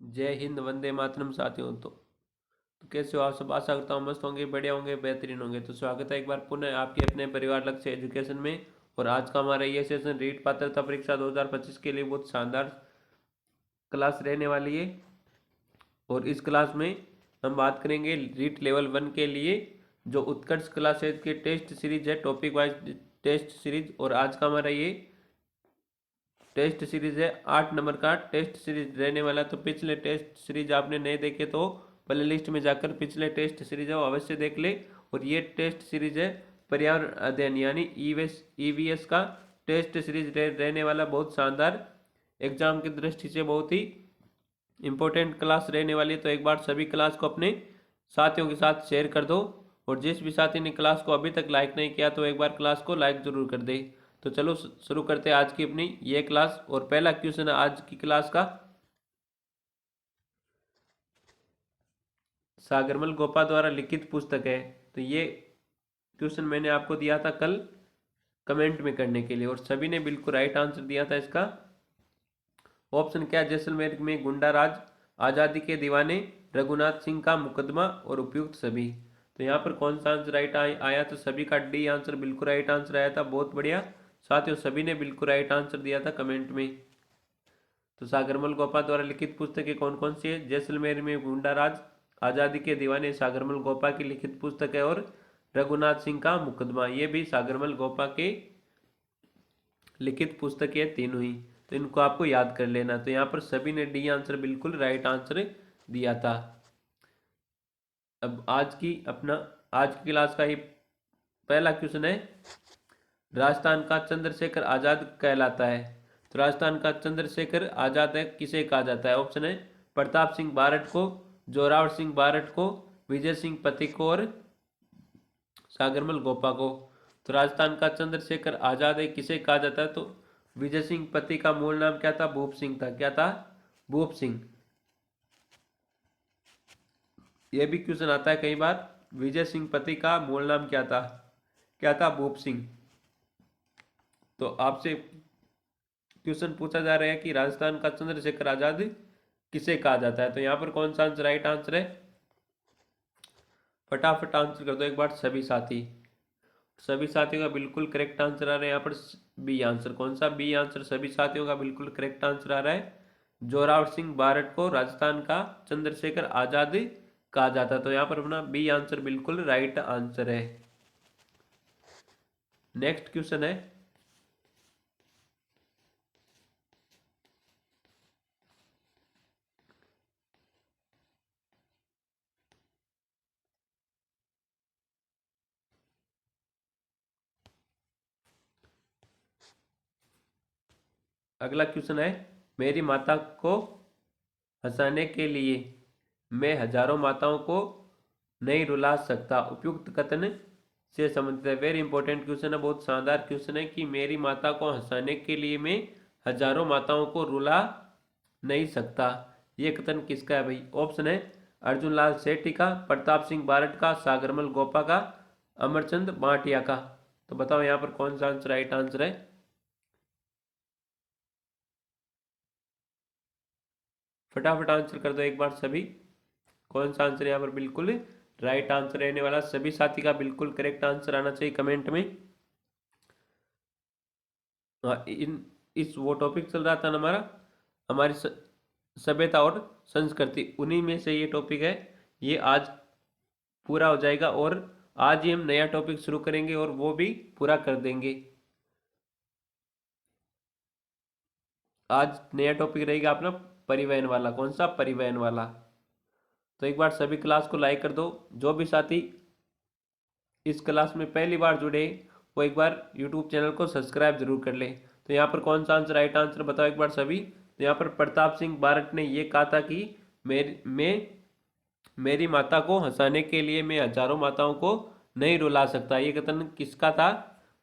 जय हिंद, वंदे मातरम साथियों। तो कैसे हो आप सब? आशा करता हूँ मस्त होंगे, बढ़िया होंगे, बेहतरीन होंगे। तो स्वागत है एक बार पुनः आपके अपने परिवार लक्ष्य एजुकेशन में। और आज का हमारा ये सेशन रीट पात्रता परीक्षा 2025 के लिए बहुत शानदार क्लास रहने वाली है। और इस क्लास में हम बात करेंगे रीट लेवल 1 के लिए जो उत्कर्ष क्लासेज के टेस्ट सीरीज है, टॉपिक वाइज टेस्ट सीरीज। और आज का हमारा ये टेस्ट सीरीज है 8 नंबर का टेस्ट सीरीज रहने वाला। तो पिछले टेस्ट सीरीज आपने नहीं देखे तो प्ले लिस्ट में जाकर पिछले टेस्ट सीरीज है वो अवश्य देख ले। और ये टेस्ट सीरीज है पर्यावरण अध्ययन यानी ईवीएस का टेस्ट सीरीज रहने वाला। बहुत शानदार, एग्जाम की दृष्टि से बहुत ही इम्पोर्टेंट क्लास रहने वाली है। तो एक बार सभी क्लास को अपने साथियों के साथ शेयर कर दो। और जिस भी साथी ने क्लास को अभी तक लाइक नहीं किया तो एक बार क्लास को लाइक जरूर कर दे। तो चलो शुरू करते हैं आज की अपनी ये क्लास। और पहला क्वेश्चन है आज की क्लास का, सागरमल गोपा द्वारा लिखित पुस्तक है। तो ये क्वेश्चन मैंने आपको दिया था कल कमेंट में करने के लिए और सभी ने बिल्कुल राइट आंसर दिया था इसका। ऑप्शन क्या? जैसलमेर में गुंडा राज, आज़ादी के दीवाने, रघुनाथ सिंह का मुकदमा और उपयुक्त सभी। तो यहाँ पर कौन सा आंसर राइट आया? तो सभी का डी आंसर बिल्कुल राइट आंसर आया था। बहुत बढ़िया साथियों, सभी ने बिल्कुल राइट आंसर दिया था कमेंट में। तो सागरमल गोपा द्वारा लिखित पुस्तकें कौन कौन सी है? जैसलमेर में गुंडा राज, आज़ादी के दीवाने सागरमल गोपा की लिखित पुस्तक है, और रघुनाथ सिंह का मुकदमा ये भी सागरमल गोपा के लिखित पुस्तकें तीन हुई। तो इनको आपको याद कर लेना। तो यहाँ पर सभी ने डी आंसर बिल्कुल राइट आंसर दिया था। अब आज की क्लास का ही पहला क्वेश्चन है, राजस्थान का चंद्रशेखर आजाद कहलाता है। तो राजस्थान का चंद्रशेखर आजाद है किसे कहा जाता है? ऑप्शन है प्रताप सिंह बारठ को, जोरावर सिंह बारठ को, विजय सिंह पथिक को और सागरमल गोपा को। तो राजस्थान का चंद्रशेखर आजाद है किसे कहा जाता है? तो विजय सिंह पति का मूल नाम क्या था? भूप सिंह था। क्या था? भूप सिंह। यह भी क्वेश्चन आता है कई बार, विजय सिंह पति का मूल नाम क्या था? क्या था? भूप सिंह। तो आपसे क्वेश्चन पूछा जा रहा है कि राजस्थान का चंद्रशेखर आजाद किसे कहा जाता है। तो यहाँ पर कौन सा आंसर राइट आंसर है? फटाफट आंसर कर दो एक बार सभी साथी। सभी साथियों का बिल्कुल करेक्ट आंसर आ रहा है यहाँ पर बी आंसर। कौन सा? बी आंसर सभी साथियों का बिल्कुल करेक्ट आंसर आ रहा है। जोरावर सिंह बारठ को राजस्थान का चंद्रशेखर आजाद कहा जाता है। तो यहाँ पर अपना बी आंसर बिल्कुल राइट आंसर है। नेक्स्ट क्वेश्चन है, अगला क्वेश्चन है, मेरी माता को हंसाने के लिए मैं हजारों माताओं को नहीं रुला सकता, उपयुक्त कथन से संबंधित है। वेरी इंपॉर्टेंट क्वेश्चन है, बहुत शानदार क्वेश्चन है कि मेरी माता को हंसाने के लिए मैं हजारों माताओं को रुला नहीं सकता। ये कथन किसका है भाई? ऑप्शन है अर्जुन लाल सेठी का, प्रताप सिंह बारठ का, सागरमल गोपा का, अमरचंद भाटिया का। तो बताओ यहाँ पर कौन सा आंसर राइट आंसर है? फटाफट आंसर कर दो एक बार सभी। कौन सा आंसर यहाँ पर बिल्कुल राइट आंसर रहने वाला? सभी साथी का बिल्कुल करेक्ट आंसर आना चाहिए कमेंट में। हाँ, इस वो टॉपिक चल रहा था ना हमारा, हमारी सभ्यता और संस्कृति, उन्हीं में से ये टॉपिक है। ये आज पूरा हो जाएगा और आज ही हम नया टॉपिक शुरू करेंगे और वो भी पूरा कर देंगे। आज नया टॉपिक रहेगा अपना परिवहन वाला। कौन सा? परिवहन वाला। तो एक बार सभी क्लास को लाइक कर दो। जो भी साथी इस क्लास में पहली बार जुड़े वो एक बार यूट्यूब चैनल को सब्सक्राइब जरूर कर ले। तो यहाँ पर कौन सा आंसर राइट आंसर बताओ एक बार सभी। तो यहाँ पर प्रताप सिंह बारठ ने ये कहा था कि मेरी माता को हंसाने के लिए मैं हजारों माताओं को नहीं रुला सकता। ये कथन किसका था?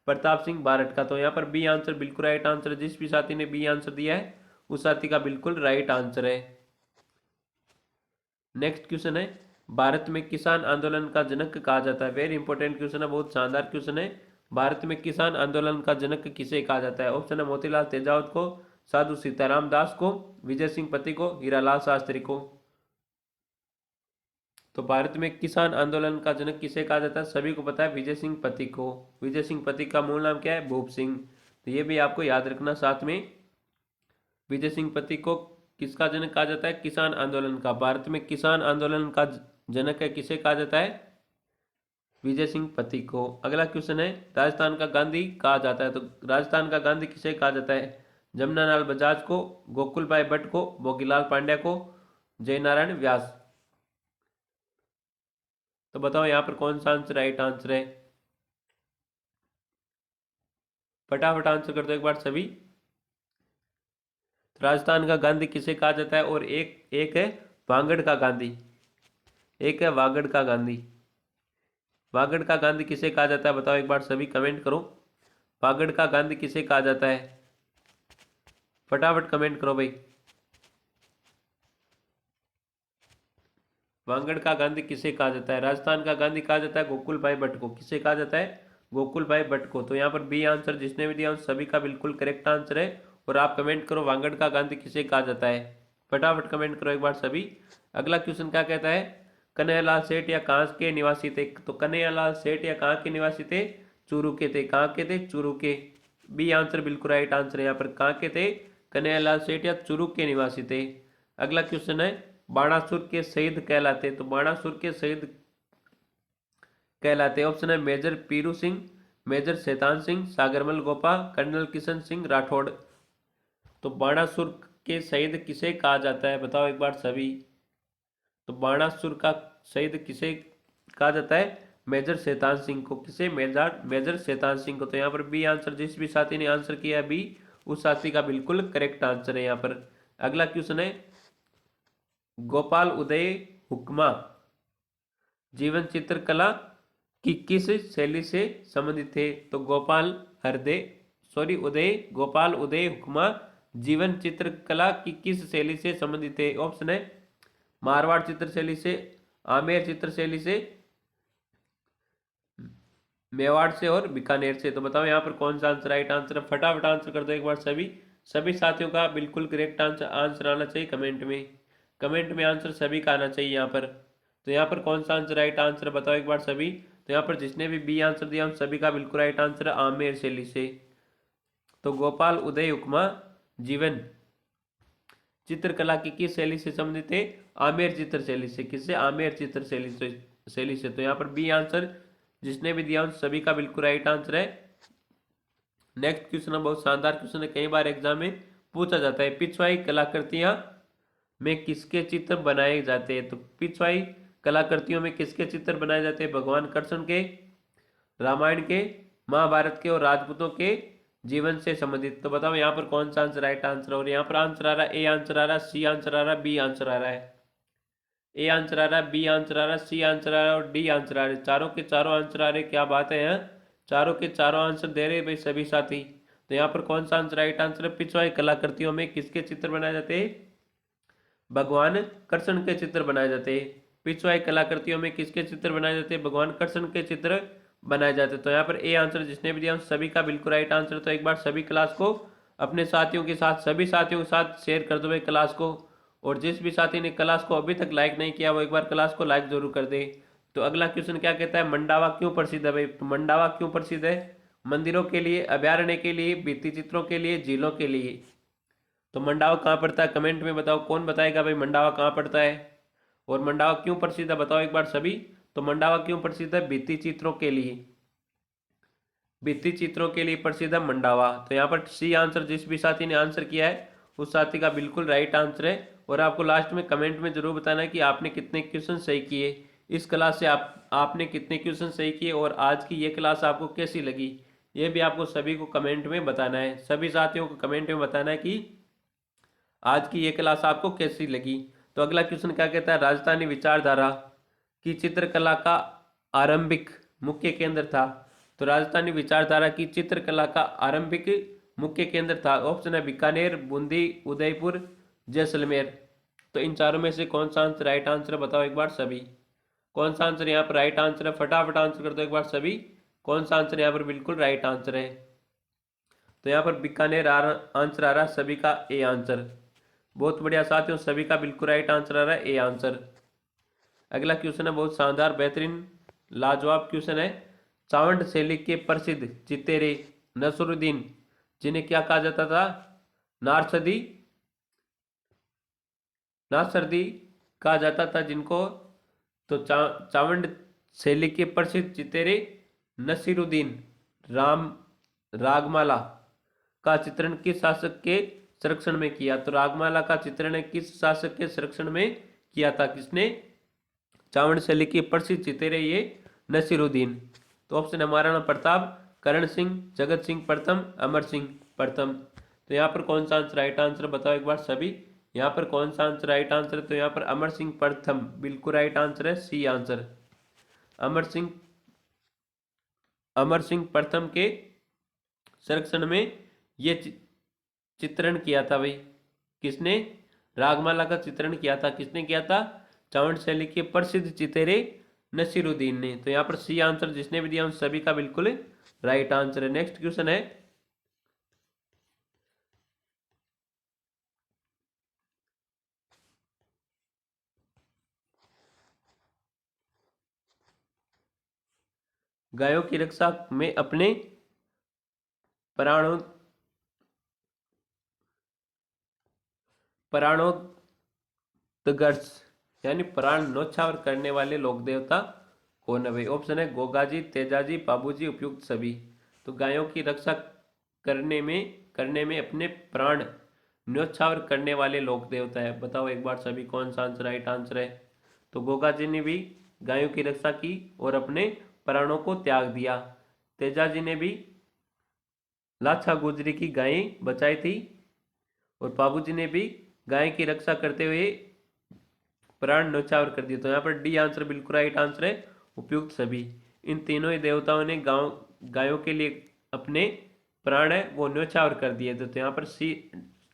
प्रताप सिंह बारठ का। तो यहाँ पर बी आंसर बिल्कुल राइट आंसर है। जिस भी साथी ने बी आंसर दिया है उस साथी का बिल्कुल राइट आंसर है। नेक्स्ट क्वेश्चन है, भारत में किसान आंदोलन का जनक कहा जाता है। वेरी इंपॉर्टेंट क्वेश्चन है, बहुत शानदार क्वेश्चन है। भारत में किसान आंदोलन का जनक किसे कहा जाता है? ऑप्शन है मोतीलाल तेजावत को, साधु सीताराम दास को, विजय सिंह पति को, हीरालाल शास्त्री को। तो भारत में किसान आंदोलन का जनक किसे कहा जाता है? सभी को पता है, विजय सिंह पति को। विजय सिंह पति का मूल नाम क्या है? भूप सिंह। तो ये भी आपको याद रखना साथ में। विजय सिंह पति को किसका जनक कहा जाता है? किसान आंदोलन का। भारत में किसान आंदोलन का जनक है, किसे कहा जाता है? विजय सिंह पति को। अगला क्वेश्चन है, राजस्थान का गांधी कहा जाता है? तो राजस्थान का गांधी किसे कहा जाता है? जमुनालाल बजाज को, गोकुल भाई भट्ट को, भोगीलाल पांड्या को, जयनारायण व्यास। तो बताओ यहाँ पर कौन सा आंसर राइट आंसर है? फटाफट आंसर कर दो एक बार सभी। तो राजस्थान का गांधी किसे कहा जाता है? और एक है वागड़ का गांधी, एक है वागड़ का गांधी। वागड़ का गांधी किसे कहा जाता है? बताओ एक बार सभी, कमेंट करो। वागड़ का गांधी किसे कहा जाता है? फटाफट कमेंट करो भाई। वागड़ का गांधी किसे कहा जाता है? राजस्थान का गांधी कहा जाता है गोकुल भाई भट्ट को। किसे कहा जाता है? गोकुल भाई भट्ट को। तो यहाँ पर बी आंसर जिसने भी दिया उन सभी का बिल्कुल करेक्ट आंसर है। और आप कमेंट करो, वागड़ का गांधी किसे कहा जाता है? फटाफट कमेंट करो एक बार सभी। अगला क्वेश्चन क्या कहता है? कन्हैयालाल सेठ या कहाँ के निवासी थे? तो कन्हैयालाल सेठ या कहाँ के निवासी थे? चूरू के थे। कहाँ के थे? चूरू के। बी आंसर बिल्कुल राइट आंसर है यहाँ पर। कहाँ के थे? कन्हैयालाल सेठ या चूरू के निवासी थे। अगला क्वेश्चन है, बाणासुर के शहीद कहलाते? तो बाणासुर के शहीद कहलाते, ऑप्शन है मेजर पीरू सिंह, मेजर शैतान सिंह, सागरमल गोपा, कर्नल किशन सिंह राठौड़। तो बाणासुर के शहीद किसे कहा जाता है? बताओ एक बार सभी। तो बाणासुर का शहीद किसे कहा जाता है? मेजर शैतान सिंह को। किसे? मेजर शैतान सिंह को। तो यहाँ पर बी आंसर जिस भी साथी ने आंसर किया बी, उस साथी का बिल्कुल करेक्ट आंसर है यहाँ पर। अगला क्वेश्चन है, गोपाल उदय हुक्मा जीवन चित्रकला की किस शैली से संबंधित थे? तो गोपाल उदय हुक्मा जीवन चित्रकला की किस शैली से संबंधित थे? ऑप्शन है मारवाड़ चित्र शैली से, आमेर चित्र शैली से, मेवाड़ से और बीकानेर से। तो बताओ यहाँ पर कौन सा आंसर राइट आंसर है? फटाफट आंसर कर दो एक बार सभी। सभी साथियों का बिल्कुल करेक्ट आंसर आना चाहिए कमेंट में आंसर सभी का आना चाहिए यहाँ पर। तो यहाँ पर कौन सा आंसर राइट आंसर बताओ एक बार सभी। तो यहाँ पर जिसने भी बी आंसर दिया उन सभी का बिल्कुल राइट आंसर है आमेर शैली से। तो गोपाल उदय हुक्मा जीवन चित्रकला की किस शैली से संबंधित है? आमेर चित्र शैली से। किससे? आमेर चित्र शैली से। तो यहाँ पर बी आंसर जिसने भी दिया उन सभी का बिल्कुल राइट आंसर है। नेक्स्ट क्वेश्चन है, बहुत शानदार क्वेश्चन है, कई बार एग्जाम में पूछा जाता है। पिछवाई कलाकृतियां में किसके चित्र बनाए जाते हैं? तो पिछवाई कलाकृतियों में किसके चित्र बनाए जाते हैं? भगवान कृष्ण के, रामायण के, महाभारत के और राजपूतों के जीवन से संबंधित। तो बताओ यहाँ पर कौन सा आंसर राइट आंसर है? और यहाँ पर आंसर आ रहा है ए आंसर आ रहा है, सी आंसर आ रहा है, बी आंसर आ रहा है। ए आंसर आ रहा है, बी आंसर आ रहा है, सी आंसर आ रहा है और डी आंसर आ रहा है। चारों के चारों आंसर आ रहे, क्या बात है यहाँ, चारों के चारों आंसर दे रहे भाई सभी साथी। तो यहाँ पर कौन सा आंसर राइट आंसर है? पिछवाई कलाकृतियों में किसके चित्र बनाए जाते हैं? भगवान कृष्ण के चित्र बनाए जाते हैं। पिछवाई कलाकृतियों में किसके चित्र बनाए जाते हैं? भगवान कृष्ण के चित्र बनाए जाते हैं। तो यहाँ पर ए आंसर जिसने भी दिया सभी का बिल्कुल राइट आंसर। तो एक बार सभी क्लास को अपने साथियों के साथ, सभी साथियों के साथ शेयर कर दो भाई क्लास को। और जिस भी साथी ने क्लास को अभी तक लाइक नहीं किया वो एक बार क्लास को लाइक जरूर कर दे। तो अगला क्वेश्चन क्या कहता है? मंडावा क्यों प्रसिद्ध है भाई? तो मंडावा क्यों प्रसिद्ध है? मंदिरों के लिए, अभ्यारण्य के लिए, भित्ति चित्रों के लिए, झीलों के लिए। तो मंडावा कहाँ पड़ता है? कमेंट में बताओ, कौन बताएगा भाई मंडावा कहाँ पड़ता है और मंडावा क्यों प्रसिद्ध है? बताओ एक बार सभी। तो मंडावा क्यों प्रसिद्ध है? भित्ति चित्रों के लिए, भित्ति चित्रों के लिए प्रसिद्ध है मंडावा। तो यहाँ पर सी आंसर जिस भी साथी ने आंसर किया है उस साथी का बिल्कुल राइट आंसर है। और आपको लास्ट में कमेंट में जरूर बताना है कि आपने कितने क्वेश्चन सही किए इस क्लास से, आपने कितने क्वेश्चन सही किए और आज की ये क्लास आपको कैसी लगी, ये भी आपको सभी को कमेंट में बताना है। सभी साथियों को कमेंट में बताना है कि आज की ये क्लास आपको कैसी लगी। तो अगला क्वेश्चन क्या कहता है? राजस्थानी विचारधारा की चित्रकला का आरंभिक मुख्य केंद्र था। तो राजस्थानी विचारधारा की चित्रकला का आरंभिक मुख्य केंद्र था। ऑप्शन है बीकानेर, बूंदी, उदयपुर, जैसलमेर। तो इन चारों में से कौन सा आंसर राइट आंसर है? बताओ एक बार सभी। कौन सा आंसर यहाँ पर राइट आंसर है? फटाफट आंसर कर दो एक बार सभी। कौन सा आंसर यहाँ पर बिल्कुल राइट आंसर है? तो यहाँ पर बीकानेर आंसर आ रहा है सभी का ए आंसर। बहुत बढ़िया साथियों, सभी का बिल्कुल राइट आंसर आ रहा है ए आंसर। अगला क्वेश्चन है बहुत शानदार बेहतरीन लाजवाब क्वेश्चन है। चावंड शैली के प्रसिद्ध चितेरे नसरुद्दीन जिन्हें क्या कहा जाता था? नारसदी नासरदी कहा जाता था जिनको। तो चावंड शैली के प्रसिद्ध चितेरे नसीरुद्दीन राम रागमाला का चित्रण किस शासक के संरक्षण में किया? तो रागमाला का चित्रण किस शासक के संरक्षण में किया था? किसने? चावंड शैली के प्रसिद्ध चितेरे ये नसीरुद्दीन। तो ऑप्शन है महाराणा प्रताप, करण सिंह, जगत सिंह प्रथम, अमर सिंह प्रथम। तो यहाँ पर कौन सा आंसर राइट आंसर बताओ एक बार सभी। यहाँ पर कौन सा आंसर राइट आंसर है? तो यहाँ पर अमर सिंह प्रथम बिल्कुल राइट आंसर है, सी आंसर। अमर सिंह प्रथम के संरक्षण में ये चित्रण किया था भाई। किसने? रागमाला का चित्रण किया था। किसने किया था? चावंड शैली के प्रसिद्ध चितेरे नसीरुद्दीन ने। तो यहाँ पर सी आंसर जिसने भी दिया उन सभी का बिल्कुल राइट आंसर है। नेक्स्ट क्वेश्चन है गायों की रक्षा में अपने प्राणों प्राणोत्कर्ष यानी प्राण न्योछावर करने वाले लोक देवता कौन है भाई? ऑप्शन है गोगाजी, तेजाजी, बाबूजी, उपयुक्त सभी। तो गायों की रक्षा करने में अपने प्राण न्योछावर करने वाले लोक देवता है। बताओ एक बार सभी कौन सा आंसर राइट आंसर है? तो गोगाजी ने भी गायों की रक्षा की और अपने प्राणों को त्याग दिया। तेजाजी ने भी लाछा गुजरी की गायें बचाई थी और बाबूजी ने भी गाय की रक्षा करते हुए प्राण न्योछावर कर दिए। तो यहाँ पर डी आंसर बिल्कुल राइट आंसर है, उपयुक्त सभी। इन तीनों ही देवताओं ने गायों के लिए अपने प्राण है वो न्योछावर कर दिए थे। तो यहाँ पर सी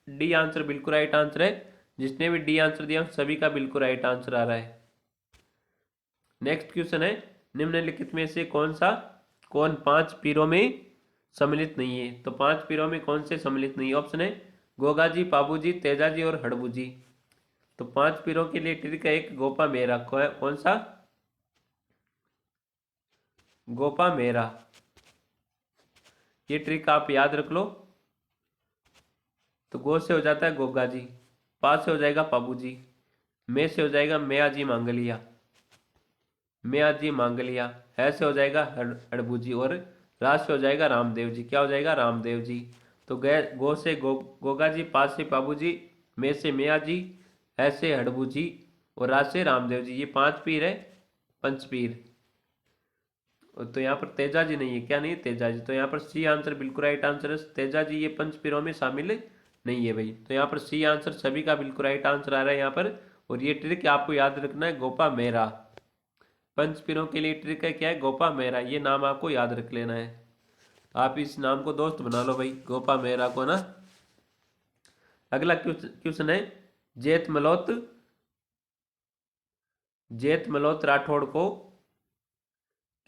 डी आंसर बिल्कुल राइट आंसर है। जिसने भी डी आंसर दिया सभी का बिल्कुल राइट आंसर आ रहा है। नेक्स्ट क्वेश्चन है निम्नलिखित में से कौन 5 पीरों में सम्मिलित नहीं है? तो 5 पीरों में कौन से सम्मिलित नहीं है? ऑप्शन है गोगाजी, पाबूजी, तेजाजी और हड़बूजी। तो 5 पीरों के लिए ट्रिक है एक गोपा मेरा। कौन सा? गोपा मेरा। ये ट्रिक आप याद रख लो। तो गो से हो जाता है गोगाजी, पा से हो जाएगा पाबूजी, मे से हो जाएगा मेयाजी मांगलिया, मेयाजी मांगलिया, है से हो जाएगा हड़बूजी और रा से हो जाएगा रामदेव जी। क्या हो जाएगा? रामदेव जी। तो गो से गोगा जी, पा से बाबूजी, मे से मेया जी, है से हड़बू जी और रा से रामदेव जी। ये 5 पीर है, पंचपीर। तो यहाँ पर तेजा जी नहीं है। क्या नहीं है? तेजा जी। तो यहाँ पर सी आंसर बिल्कुल राइट आंसर है। तेजा जी ये पंचपीरों में शामिल नहीं है भाई। तो यहाँ पर सी आंसर सभी का बिल्कुल राइट आंसर आ रहा है यहाँ पर। और ये ट्रिक आपको याद रखना है, गोपा मेहरा। पंचपीरों के लिए ट्रिक है क्या है? गोपा मेहरा। ये नाम आपको याद रख लेना है। आप इस नाम को दोस्त बना लो भाई, गोपा मेहरा को ना। अगला क्वेश्चन है जेत मलोत राठौड़ को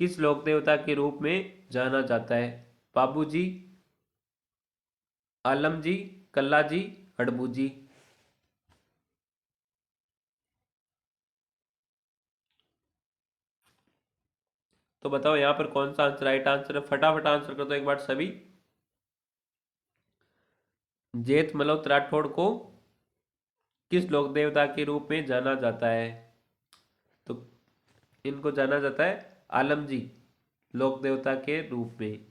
किस लोक देवता के रूप में जाना जाता है? बाबू जी, आलम जी, कल्ला जी, हड़बू जी। तो बताओ यहाँ पर कौन सा आंसर राइट आंसर है? फटाफट आंसर कर दो एक बार सभी। जेत मलोत राठौड़ को किस लोक देवता के रूप में जाना जाता है? तो इनको जाना जाता है आलम जी लोक देवता के रूप में।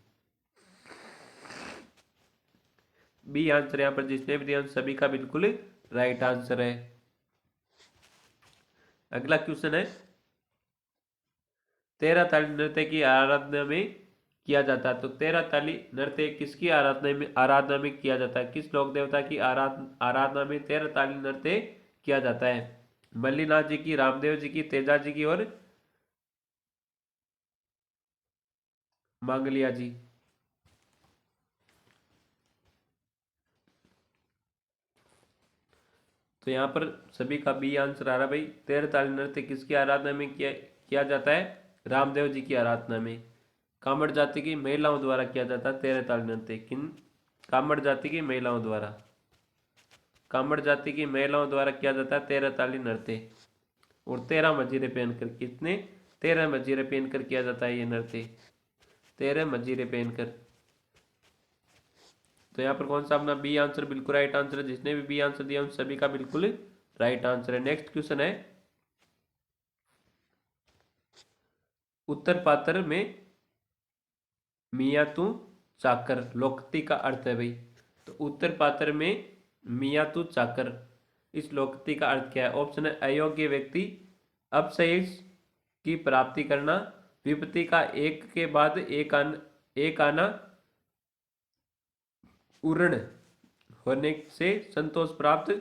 बी आंसर यहाँ पर जिसने भी दिया उन सभी का बिल्कुल राइट आंसर है। अगला क्वेश्चन है 13 ताली नृत्य की आराधना में किया जाता है। तो 13 ताली नृत्य किसकी आराधना में किया जाता है? किस लोक देवता की आराधना में 13 ताली नृत्य किया जाता है? मल्लीनाथ जी की, रामदेव जी की, तेजा जी की और मांगलिया जी। तो यहाँ पर सभी का बी आंसर आ रहा है भाई। 13 ताली नृत्य किसकी आराधना में किया जाता है? रामदेव जी की आराधना में। कामड़ जाति की महिलाओं द्वारा किया जाता है 13 ताली नृत्य। किन कामड़ जाति की महिलाओं द्वारा, कामड़ जाति की महिलाओं द्वारा किया जाता है 13 ताली नृत्य। और 13 मजीरे पहनकर, कितने? 13 मजीरे पहनकर किया जाता है ये नृत्य, 13 मजीरे पहनकर। तो यहाँ पर कौन सा अपना बी आंसर बिल्कुल राइट आंसर है। जिसने भी बी आंसर दिया उन सभी का बिल्कुल राइट आंसर है। नेक्स्ट क्वेश्चन है, उत्तर पात्र में मियाँ तू चाकर लोकोक्ति का अर्थ है भाई। तो उत्तर पात्र में मियाँ तू चाकर, इस लोकोक्ति का अर्थ क्या है? ऑप्शन है, अयोग्य व्यक्ति अपशयस की प्राप्ति करना, विपत्ति का एक के बाद एक आना, उर्ण होने से संतोष प्राप्त,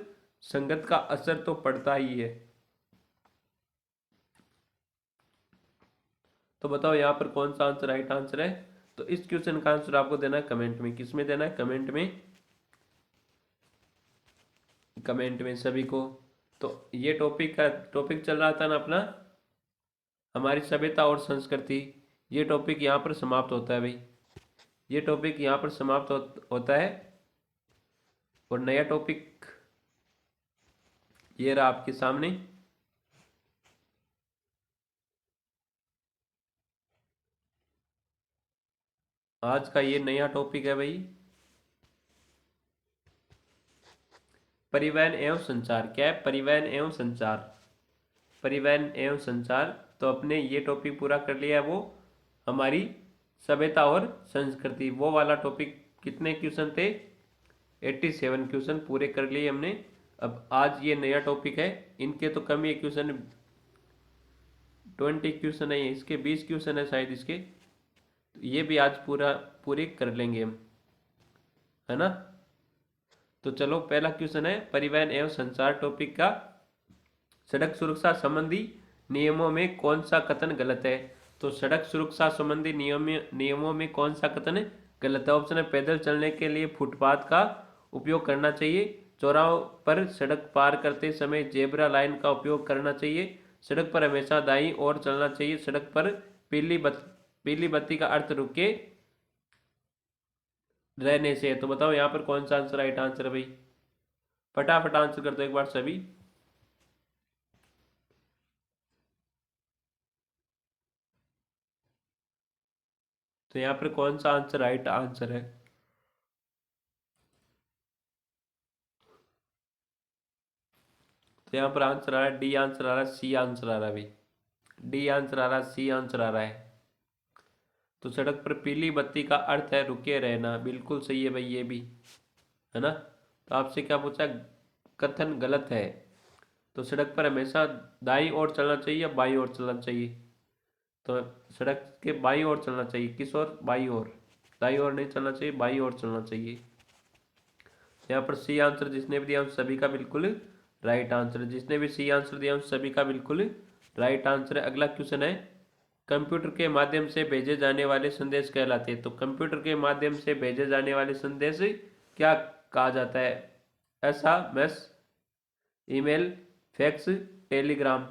संगत का असर तो पड़ता ही है। तो बताओ यहाँ पर कौन सा आंसर राइट आंसर है। तो इस क्वेश्चन का आंसर आपको देना है कमेंट में। किसमें देना है? कमेंट में, कमेंट में सभी को। तो ये टॉपिक चल रहा था ना अपना, हमारी सभ्यता और संस्कृति। ये टॉपिक यहाँ पर समाप्त होता है भाई, ये टॉपिक यहाँ पर समाप्त होता है। और नया टॉपिक ये रहा आपके सामने। आज का ये नया टॉपिक है भाई, परिवहन एवं संचार। क्या है? परिवहन एवं संचार, परिवहन एवं संचार। तो अपने ये टॉपिक पूरा कर लिया है, वो हमारी सभ्यता और संस्कृति। वो वाला टॉपिक कितने क्वेश्चन थे? 87 क्वेश्चन पूरे कर लिए हमने। अब आज ये नया टॉपिक है, इनके तो कम ही क्वेश्चन, 20 क्वेश्चन है इसके, 20 क्वेश्चन है शायद इसके। तो ये भी आज पूरे कर लेंगे हम, है ना। तो चलो, पहला क्वेश्चन है परिवहन एवं संचार टॉपिक का, सड़क सुरक्षा संबंधी नियमों में कौन सा कथन गलत है? तो सड़क सुरक्षा संबंधी नियमों में कौन सा कथन गलत है? ऑप्शन है, पैदल चलने के लिए फुटपाथ का उपयोग करना चाहिए, चौराहों पर सड़क पार करते समय जेब्रा लाइन का उपयोग करना चाहिए, सड़क पर हमेशा दाईं ओर चलना चाहिए, सड़क पर पीली बत्ती का अर्थ रुके रहने से। तो बताओ यहाँ पर कौन सा आंसर राइट आंसर है भाई? फटाफट आंसर कर दो एक बार सभी। तो यहाँ पर कौन सा आंसर राइट आंसर है? तो यहाँ पर आंसर आ रहा है, डी आंसर आ रहा है, सी आंसर आ रहा है भाई, डी आंसर आ रहा है, सी आंसर आ रहा है। तो सड़क पर पीली बत्ती का अर्थ है रुके रहना, बिल्कुल सही है भाई ये भी, है ना। तो आपसे क्या पूछा? कथन गलत है। तो सड़क पर हमेशा दाईं ओर चलना चाहिए या बाईं ओर चलना चाहिए? तो सड़क के बाईं ओर चलना चाहिए। किस ओर? बाईं ओर, दाईं ओर नहीं चलना चाहिए, बाईं ओर चलना चाहिए। यहाँ पर सी आंसर जिसने भी दिया उन सभी का बिल्कुल राइट आंसर है। जिसने भी सी आंसर दिया उन सभी का बिल्कुल राइट आंसर है। अगला क्वेश्चन है, कंप्यूटर के माध्यम से भेजे जाने वाले संदेश कहलाते हैं। तो कंप्यूटर के माध्यम से भेजे जाने वाले संदेश क्या कहा जाता है? SMS, email, fax, Telegram.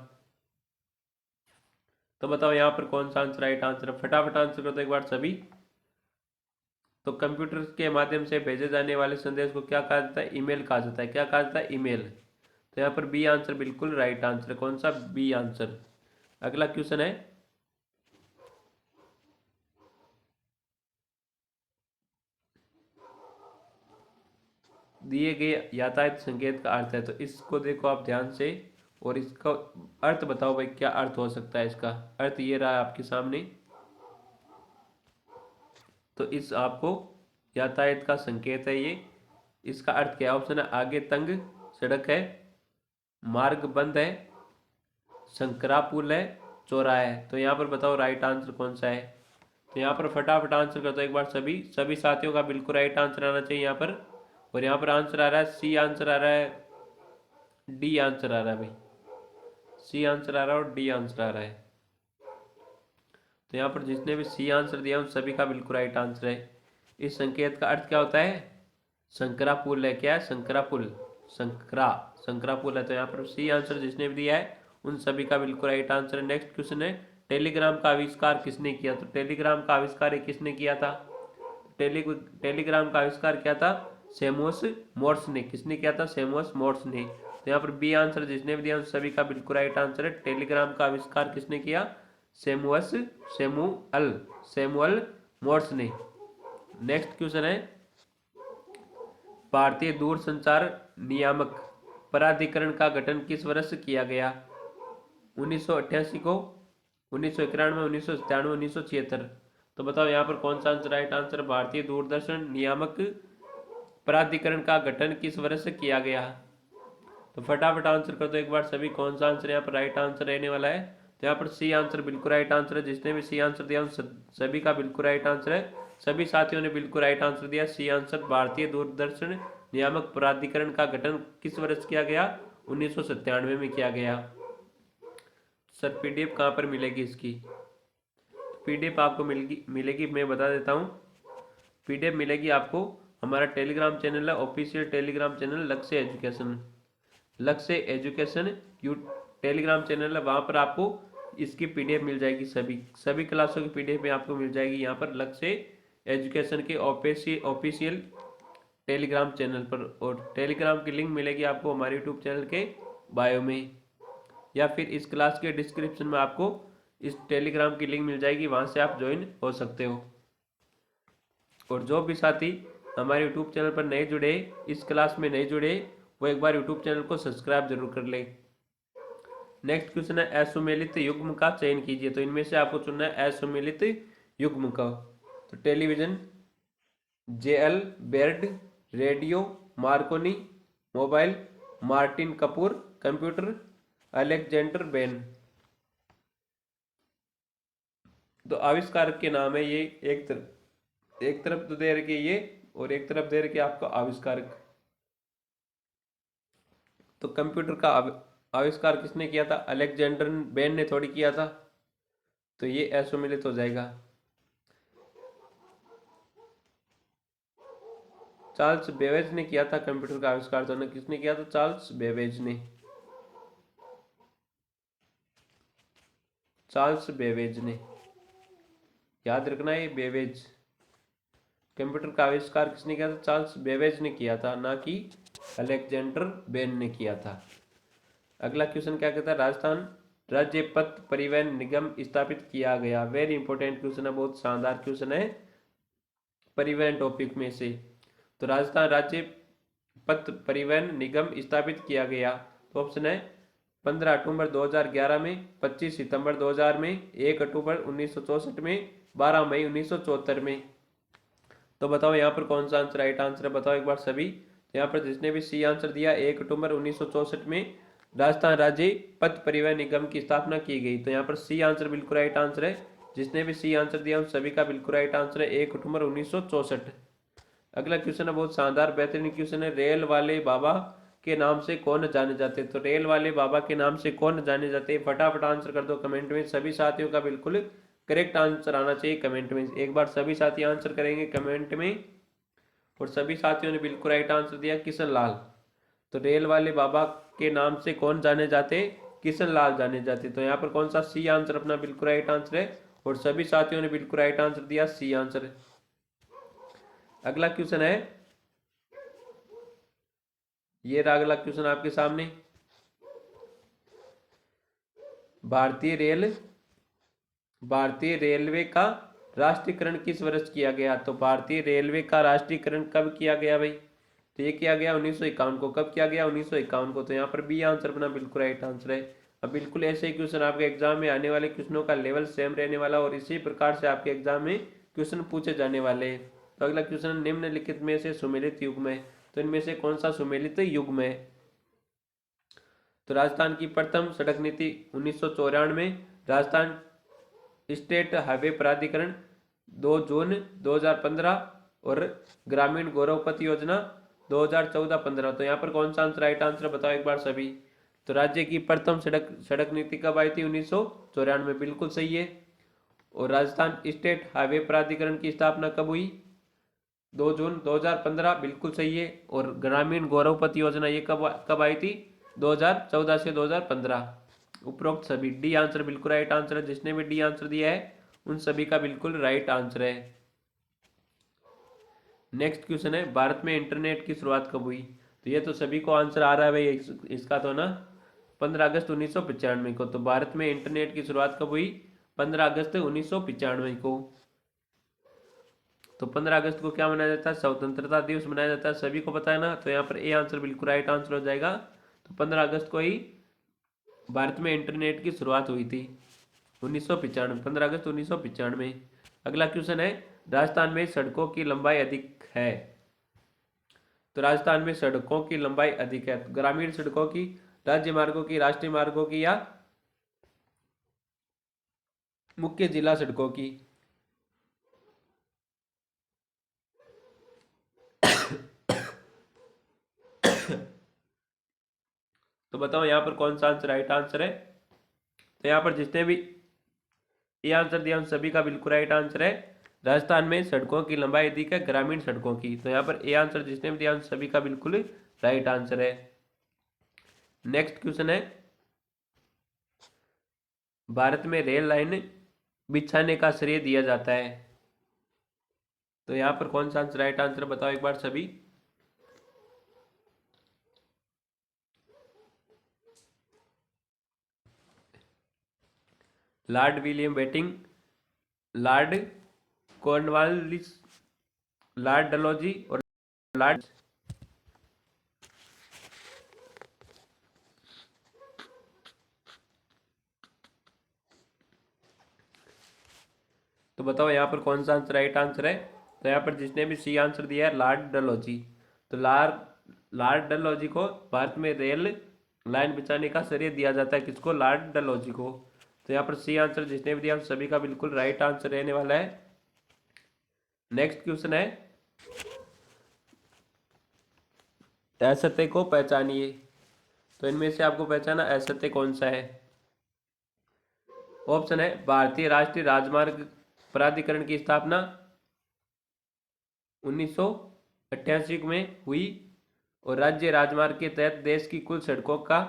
तो बताओ यहाँ पर कौन सा आंसर राइट आंसर है? फटाफट आंसर कर दो एक बार सभी। तो कंप्यूटर के माध्यम से भेजे जाने वाले संदेश को क्या कहा जाता है? ईमेल कहा जाता है। क्या कहा जाता है? ईमेल। तो यहाँ पर बी आंसर बिल्कुल राइट आंसर है। कौन सा? B answer. अगला क्वेश्चन है, दिए गए यातायात संकेत का अर्थ है। तो इसको देखो आप ध्यान से, और इसका अर्थ बताओ भाई, क्या अर्थ हो सकता है? इसका अर्थ ये रहा आपके सामने। तो इस आपको यातायात का संकेत है ये, इसका अर्थ क्या है? ऑप्शन है, आगे तंग सड़क है, मार्ग बंद है, संकरा पुल है, चौराहा है। तो यहाँ पर बताओ राइट आंसर कौन सा है? तो यहाँ पर फटाफट आंसर कर दो एक बार सभी साथियों का बिल्कुल राइट आंसर आना चाहिए यहाँ पर। और यहाँ पर आंसर आ रहा है, सी आंसर आ रहा है, डी आंसर आ रहा है भाई, सी आंसर आ रहा है और डी आंसर आ रहा है। तो यहाँ पर जिसने भी सी आंसर दिया उन सभी का बिल्कुल राइट आंसर है। इस संकेत का अर्थ क्या होता है? संकरा पुल है। क्या है? संकरा पुल, संकरा पुल है। तो यहाँ पर सी आंसर जिसने भी दिया है उन सभी का बिल्कुल राइट आंसर है। नेक्स्ट क्वेश्चन है, टेलीग्राम का आविष्कार किसने किया? तो टेलीग्राम का आविष्कार किसने किया था? टेलीग्राम का आविष्कार किया था? सैमुअस मोर्स ने। किसने किया था? सैमुअस मोर्स ने। तो यहाँ पर बी आंसर जिसने भी दिया सभी का बिल्कुल राइट आंसर है। टेलीग्राम का आविष्कार किसने किया? सैमुअल मोर्स ने। नेक्स्ट क्वेश्चन है, भारतीय दूरसंचार नियामक प्राधिकरण का गठन किस वर्ष किया गया? 1988 को, 1991, 1997, 1976। तो बताओ यहाँ पर कौन सा आंसर राइट आंसर? भारतीय दूरदर्शन नियामक प्राधिकरण का गठन किस वर्ष किया गया? तो फटाफट आंसर कर दो एक बार सभी, कौन सा आंसर यहाँ पर राइट आंसर रहने वाला है? तो यहाँ पर सी आंसर बिल्कुल राइट आंसर है। जिसने भी सी आंसर दिया उन सभी का बिल्कुल राइट आंसर है। सभी साथियों ने बिल्कुल राइट आंसर दिया। सी आंसर, भारतीय दूरदर्शन नियामक प्राधिकरण का गठन किस वर्ष किया गया? 1997 में किया गया। सर पीडीएफ कहाँ पर मिलेगी इसकी? पीडीएफ आपको मिलेगी मैं बता देता हूँ। पीडीएफ मिलेगी आपको, हमारा टेलीग्राम चैनल है, ऑफिशियल टेलीग्राम चैनल लक्ष्य एजुकेशन टेलीग्राम चैनल है। वहाँ पर आपको इसकी पीडीएफ मिल जाएगी। सभी क्लासों की पीडीएफ में आपको मिल जाएगी यहाँ पर लक्ष्य एजुकेशन के ऑफिशियल टेलीग्राम चैनल पर। और टेलीग्राम की लिंक मिलेगी आपको हमारे यूट्यूब चैनल के बायो में, या फिर इस क्लास के डिस्क्रिप्शन में आपको इस टेलीग्राम की लिंक मिल जाएगी, वहाँ से आप ज्वाइन हो सकते हो। और जो भी साथी हमारे यूट्यूब चैनल पर नए जुड़े, इस क्लास में नए जुड़े, वो एक बार यूट्यूब चैनल को सब्सक्राइब जरूर कर ले। नेक्स्ट क्वेश्चन है, असुमेलित युग्म का चयन कीजिए। तो इनमें से आपको चुनना है असुमेलित युग्म का। तो television, J L Baird, radio, Marconi, mobile, Martin Cooper, computer, Alexander Bain. तो आविष्कारक के नाम है ये, एक तरफ तो दे रखे ये और एक तरफ दे रखे आपका आविष्कारक। तो कंप्यूटर का आविष्कार किसने किया था? अलेक्जेंडर बेन ने थोड़ी किया था। तो ये असुमेलित हो जाएगा। चार्ल्स बेबेज ने किया था कंप्यूटर का आविष्कार। तो किसने किया था? चार्ल्स बेबेज ने। चार्ल्स बेबेज ने, याद रखना है बेबेज। कंप्यूटर का आविष्कार किसने किया था? चार्ल्स बेबेज ने किया था, ना कि अलेक्जेंडर बेन ने किया था। अगला क्वेश्चन क्या कहता है? राजस्थान राज्य पथ परिवहन निगम स्थापित किया गया। वेरी इंपॉर्टेंट क्वेश्चन है, बहुत शानदार क्वेश्चन है परिवहन टॉपिक में से। तो राजस्थान राज्य पथ परिवहन निगम स्थापित किया गया। तो ऑप्शन है 15 अक्टूबर 2011 में, 25 सितंबर 2000 में, 1 अक्टूबर 1964 में, 12 मई 1974 में। तो बताओ यहाँ पर कौन सा आंसर राइट आंसर है? बताओ एक बार सभी। तो यहाँ पर जिसने भी सी आंसर दिया, 1 अक्टूबर 1964 में राजस्थान राज्य पथ परिवहन निगम की स्थापना की गई। तो यहाँ पर सी आंसर बिल्कुल राइट आंसर है। जिसने भी सी आंसर दिया उन सभी का बिल्कुल राइट आंसर है, 1 अक्टूबर 1964। अगला क्वेश्चन है बहुत शानदार बेहतरीन क्वेश्चन है, रेल वाले बाबा के नाम से कौन जाने जाते? तो रेल वाले बाबा के नाम से कौन जाने जाते? फटाफट आंसर कर दो कमेंट में। सभी साथियों का बिल्कुल करेक्ट आंसर आना चाहिए कमेंट में। एक बार सभी साथी आंसर करेंगे कमेंट में। और सभी साथियों ने बिल्कुल राइट आंसर दिया, किशन लाल। तो रेल वाले बाबा के नाम से कौन जाने जाते? किशन लाल जाने जाते। तो यहाँ पर कौन सा? सी आंसर अपना बिल्कुल राइट आंसर है। और सभी साथियों ने बिल्कुल राइट आंसर दिया, सी आंसर। अगला क्वेश्चन है, ये रहा अगला क्वेश्चन आपके सामने। भारतीय रेलवे का राष्ट्रीयकरण किस वर्ष किया गया? तो भारतीय रेलवे का राष्ट्रीयकरण कब किया गया भाई? तो ये किया गया 1951 को। कब किया गया? 1951 को। तो यहाँ पर बी आंसर अपना बिल्कुल राइट आंसर है। अब बिल्कुल ऐसे ही क्वेश्चन आपके एग्जाम में आने वाले क्वेश्चनों का लेवल सेम रहने वाला और इसी प्रकार से आपके एग्जाम में क्वेश्चन पूछे जाने वाले हैं। तो अगला क्वेश्चन, निम्नलिखित में से सुमेलित युग्म है। तो इनमें से कौन सा सुमेलित युग्म है? तो राजस्थान की प्रथम सड़क नीति 1994 में, राजस्थान स्टेट हाईवे प्राधिकरण 2 जून 2015 और ग्रामीण गौरव पथ योजना 2014-15। तो यहाँ पर कौन सा आंसर राइट आंसर बताओ एक बार सभी। तो राज्य की प्रथम सड़क नीति कब आई थी? 1994 में, बिल्कुल सही है। और राजस्थान स्टेट हाईवे प्राधिकरण की स्थापना कब हुई? 2 जून 2015, बिल्कुल सही है। और ग्रामीण गौरव पथ योजना ये कब आई थी? 2014 से 2015। उपरोक्त सभी, डी आंसर बिल्कुल राइट आंसर है। जिसने भी डी आंसर दिया है उन सभी का बिल्कुल राइट आंसर है। नेक्स्ट क्वेश्चन है, भारत में इंटरनेट की शुरुआत कब हुई? तो ये तो सभी को आंसर आ रहा है भाई इसका तो ना, 15 अगस्त 1995 को। तो भारत में इंटरनेट की शुरुआत कब हुई? 15 अगस्त 1995 को। तो 15 अगस्त को क्या मनाया जाता है? स्वतंत्रता दिवस मनाया जाता है, सभी को पता है ना। तो यहाँ पर ए आंसर बिल्कुल राइट आंसर हो जाएगा। तो 15 अगस्त को ही भारत में इंटरनेट की शुरुआत हुई थी, 1995, 15 अगस्त 1995। अगला क्वेश्चन है, राजस्थान में सड़कों की लंबाई अधिक है? तो राजस्थान में सड़कों की लंबाई अधिक है, तो ग्रामीण सड़कों की, राज्य मार्गों की, राष्ट्रीय मार्गों की, या मुख्य जिला सड़कों की? तो बताओ यहाँ पर कौन सा आंसर राइट आंसर है? तो यहाँ पर जितने भी ये आंसर दिया उन सभी का बिल्कुल राइट आंसर है। राजस्थान में सड़कों की लंबाई अधिक है ग्रामीण सड़कों की। तो यहाँ पर ए आंसर जिसने भी दिया उन सभी का बिल्कुल राइट आंसर है। नेक्स्ट क्वेश्चन है, भारत में रेल लाइन बिछाने का श्रेय दिया जाता है? तो यहाँ पर कौन सा आंसर राइट आंसर बताओ एक बार सभी। Lord William Bentinck, Lord Cornwallis, Lord Dalhousie और लॉर्ड। तो बताओ यहाँ पर कौन सा आंसर राइट आंसर है? तो यहाँ पर जिसने भी सी आंसर दिया है लॉर्ड डलहौजी। तो लॉर्ड डलहौजी को भारत में रेल लाइन बिछाने का श्रेय दिया जाता है, किसको? लॉर्ड डलहौजी को। तो यहाँ पर सी आंसर जिसने भी दिया सभी का बिल्कुल राइट आंसर रहने वाला है। नेक्स्ट क्वेश्चन है, असत्य को पहचानिए। तो इनमें से आपको पहचाना असत्य कौन सा है? ऑप्शन है, भारतीय राष्ट्रीय राजमार्ग प्राधिकरण की स्थापना 1988 में हुई, और राज्य राजमार्ग के तहत देश की कुल सड़कों का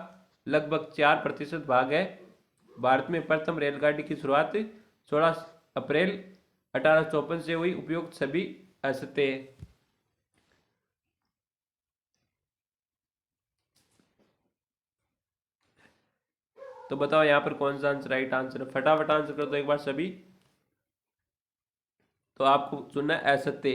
लगभग 4% भाग है। भारत में प्रथम रेलगाड़ी की शुरुआत 16 अप्रैल 1854 से हुई। उपयुक्त सभी असत्य है। तो बताओ यहाँ पर कौन सा आंसर राइट आंसर है? फटाफट आंसर कर दो एक बार सभी। तो आपको चुनना है असत्य।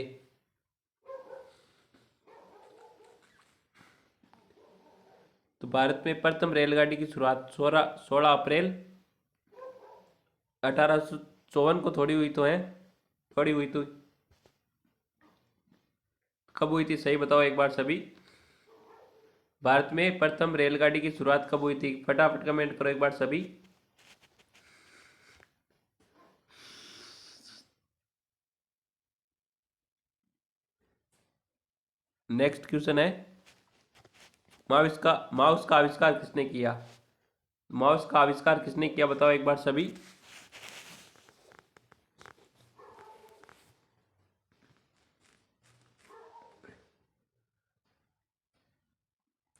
तो भारत में प्रथम रेलगाड़ी की शुरुआत 16 अप्रैल 1854 को थोड़ी हुई तो है, थोड़ी हुई तो कब हुई थी सही बताओ एक बार सभी। भारत में प्रथम रेलगाड़ी की शुरुआत कब हुई थी? फटाफट कमेंट करो एक बार सभी। नेक्स्ट क्वेश्चन है, माउस का आविष्कार किसने किया? माउस का आविष्कार किसने किया बताओ एक बार सभी।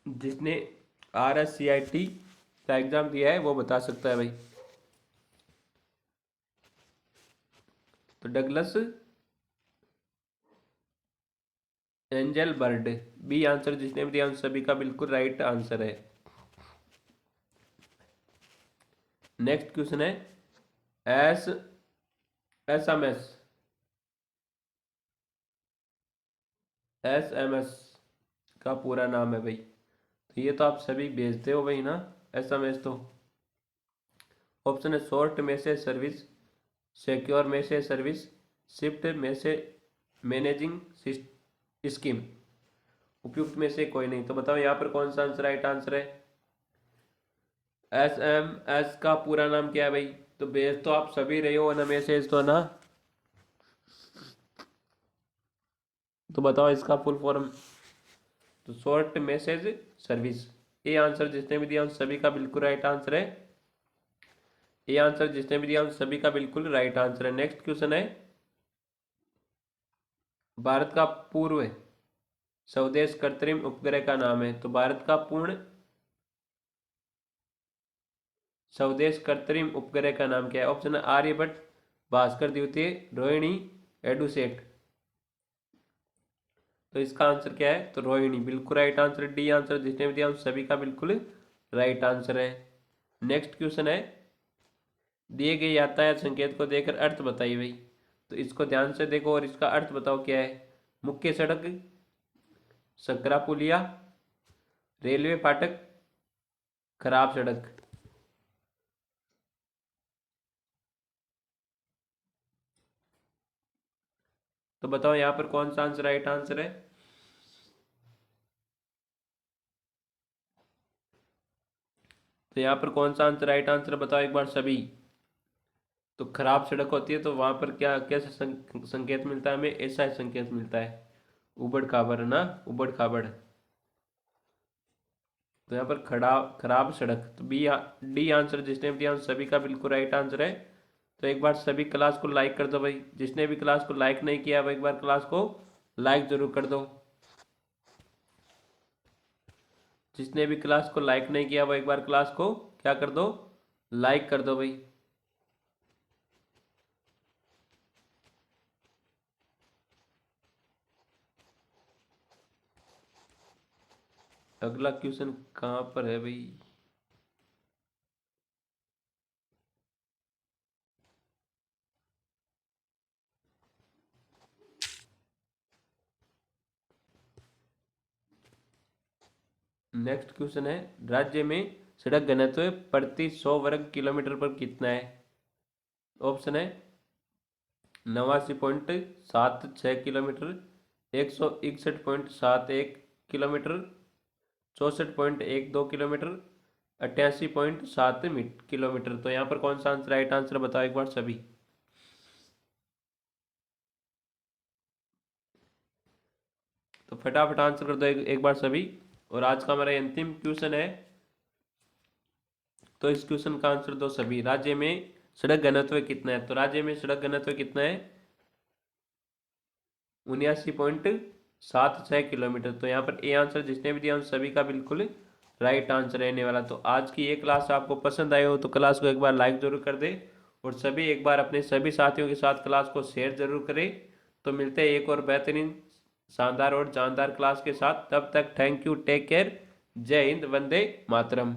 जिसने RSCIT का एग्जाम दिया है वो बता सकता है भाई। तो Douglas Angel Bird, B answer जिसने भी दिया उन सभी का बिल्कुल राइट आंसर है। नेक्स्ट क्वेश्चन है, एस SMS SMS का पूरा नाम है भाई। तो ये तो आप सभी भेजते हो भाई ना SMS। तो ऑप्शन है, short message service, secure message service, shift message managing scheme. उपयुक्त में से कोई नहीं। तो बताओ यहाँ पर कौन सा आंसर राइट आंसर है? SMS का पूरा नाम क्या है भाई? तो भेज तो आप सभी रहे हो ना मैसेज तो ना। तो बताओ इसका फुल फॉर्म। तो शॉर्ट मैसेज सर्विस। ये आंसर जिसने भी दिया उन सभी का बिल्कुल राइट आंसर है। ये आंसर जिसने भी दिया उन सभी का बिल्कुल राइट आंसर है। नेक्स्ट क्वेश्चन है, भारत का पूर्व स्वदेश कृत्रिम उपग्रह का नाम है? तो भारत का पूर्ण स्वदेश कृत्रिम उपग्रह का नाम क्या है? ऑप्शन है, आर्यभट्ट, भास्कर द्वितीय, रोहिणी, एडुसेट। तो इसका आंसर क्या है? तो रोहिणी बिल्कुल राइट आंसर, डी आंसर जिसने भी दिया उन सभी का बिल्कुल राइट आंसर है। नेक्स्ट क्वेश्चन है, दिए गए यातायात संकेत को देखकर अर्थ बताइए भाई। तो इसको ध्यान से देखो और इसका अर्थ बताओ क्या है। मुख्य सड़क, सकरा पुलिया, रेलवे फाटक, खराब सड़क। तो बताओ यहाँ पर कौन सा आंसर राइट आंसर है? तो यहाँ पर कौन सा आंसर राइट आंसर बताओ एक बार सभी। तो खराब सड़क होती है तो वहां पर क्या कैसा संकेत मिलता है हमें? ऐसा संकेत मिलता है, उबड़ खाबड़ ना, उबड़ खाबड़। तो यहाँ पर खड़ा खराब सड़क, तो बी डी आंसर जिसने भी दिया उन सभी का बिल्कुल राइट आंसर है। तो एक बार सभी क्लास को लाइक कर दो भाई, जिसने भी क्लास को लाइक नहीं किया वो एक बार क्लास को लाइक जरूर कर दो। जिसने भी क्लास को लाइक नहीं किया वो एक बार क्लास को क्या कर दो? लाइक कर दो भाई। अगला क्वेश्चन कहाँ पर है भाई? नेक्स्ट क्वेश्चन है, राज्य में सड़क घनत्व प्रति 100 वर्ग किलोमीटर पर कितना है? ऑप्शन है 89.76 किलोमीटर, 161.71 किलोमीटर, 64.12 किलोमीटर, 88.7 किलोमीटर। तो यहाँ पर कौन सा आंसर राइट आंसर बताओ एक बार सभी। तो फटाफट आंसर कर दो एक बार सभी। और आज का हमारा अंतिम क्वेश्चन है, तो इस क्वेश्चन का आंसर दो सभी। राज्य में सड़क घनत्व कितना है? तो राज्य में सड़क घनत्व कितना है? 79.76 किलोमीटर। तो यहाँ पर ए आंसर जिसने भी दिया उन सभी का बिल्कुल राइट आंसर रहने वाला। तो आज की ये क्लास आपको पसंद आई हो तो क्लास को एक बार लाइक जरूर कर दे और सभी एक बार अपने सभी साथियों के साथ क्लास को शेयर जरूर करें। तो मिलते हैं एक और बेहतरीन, शानदार और जानदार क्लास के साथ। तब तक थैंक यू, टेक केयर, जय हिंद, वंदे मातरम।